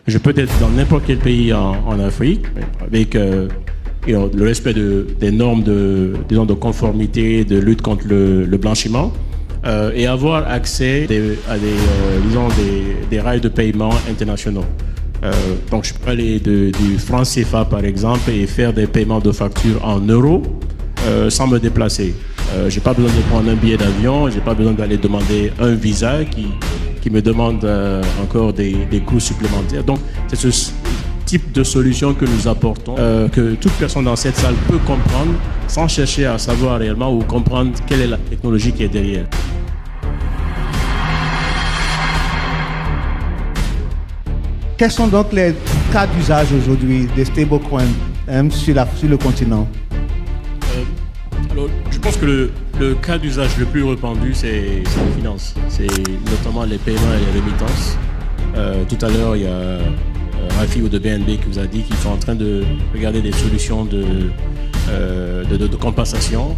Je peux être dans n'importe quel pays en Afrique avec le respect des normes de conformité, de lutte contre le blanchiment et avoir accès à des rails de paiement internationaux. Donc je peux aller du franc CFA par exemple et faire des paiements de factures en euros sans me déplacer. J'ai pas besoin de prendre un billet d'avion, j'ai pas besoin d'aller demander un visa qui me demande encore des coûts supplémentaires. Donc c'est ce type de solution que nous apportons, que toute personne dans cette salle peut comprendre sans chercher à savoir réellement ou comprendre quelle est la technologie qui est derrière. Quels sont donc les cas d'usage aujourd'hui des stablecoins sur le continent? Alors, je pense que le cas d'usage le plus répandu, c'est la finance. C'est notamment les paiements et les remittances. Tout à l'heure, il y a Rafi ou de BNB qui vous a dit qu'ils sont en train de regarder des solutions de compensation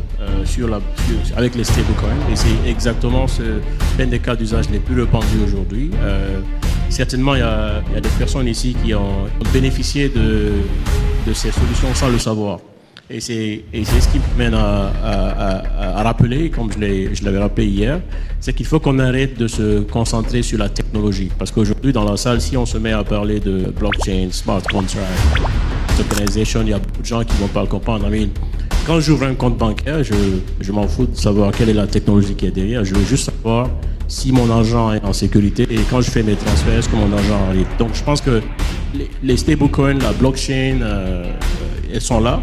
avec les stablecoins. Et c'est exactement l'un des cas d'usage les plus répandus aujourd'hui. Certainement, il y a des personnes ici qui ont bénéficié de ces solutions sans le savoir. Et c'est ce qui mène à rappeler, comme je l'avais rappelé hier, c'est qu'il faut qu'on arrête de se concentrer sur la technologie. Parce qu'aujourd'hui, dans la salle, si on se met à parler de blockchain, smart contract, tokenization, il y a beaucoup de gens qui ne vont pas le comprendre. Mais quand j'ouvre un compte bancaire, je m'en fous de savoir quelle est la technologie qui est derrière. Je veux juste savoir si mon argent est en sécurité et quand je fais mes transferts, est-ce que mon argent arrive. Donc je pense que les stablecoins, la blockchain, elles sont là.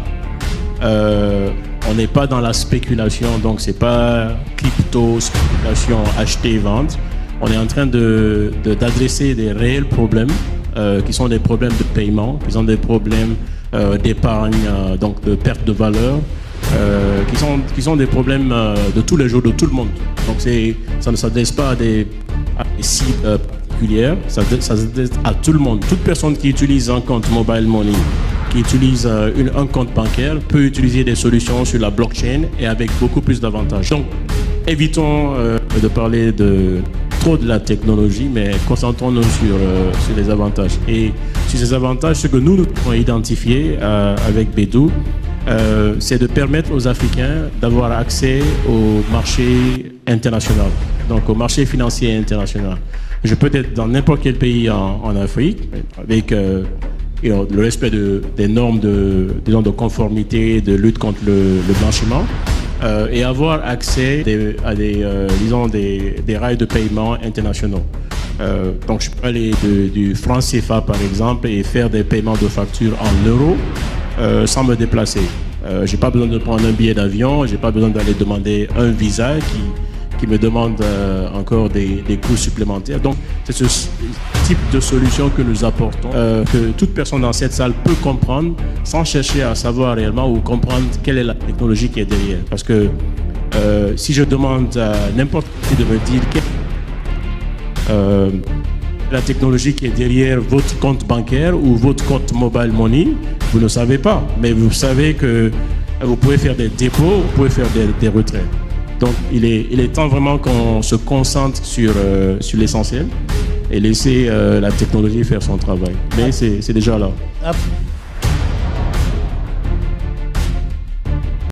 On n'est pas dans la spéculation, donc c'est pas crypto, spéculation, acheter, vendre. On est en train d'adresser des réels problèmes qui sont des problèmes de paiement, qui sont des problèmes d'épargne, donc de perte de valeur, qui sont des problèmes de tous les jours de tout le monde. Donc ça ne s'adresse pas à des cibles particulières, ça s'adresse à tout le monde. Toute personne qui utilise un compte mobile money, qui utilise un compte bancaire, peut utiliser des solutions sur la blockchain et avec beaucoup plus d'avantages. Donc, évitons de parler trop de la technologie, mais concentrons-nous sur les avantages. Et sur ces avantages, ce que nous avons identifié avec Bédou, c'est de permettre aux Africains d'avoir accès au marché international, donc au marché financier international. Je peux être dans n'importe quel pays en Afrique avec le respect des normes de conformité, de lutte contre le blanchiment, et avoir accès à des rails de paiement internationaux. Donc je peux aller du franc CFA par exemple et faire des paiements de factures en euros sans me déplacer. J'ai pas besoin de prendre un billet d'avion, j'ai pas besoin d'aller demander un visa qui me demande encore des coûts supplémentaires. Donc c'est ce type de solution que nous apportons, que toute personne dans cette salle peut comprendre sans chercher à savoir réellement ou comprendre quelle est la technologie qui est derrière. Parce que si je demande à n'importe qui de me dire la technologie qui est derrière votre compte bancaire ou votre compte mobile money, vous ne savez pas. Mais vous savez que vous pouvez faire des dépôts, vous pouvez faire des retraits. Donc il est temps vraiment qu'on se concentre sur l'essentiel et laisser la technologie faire son travail. Mais c'est déjà là.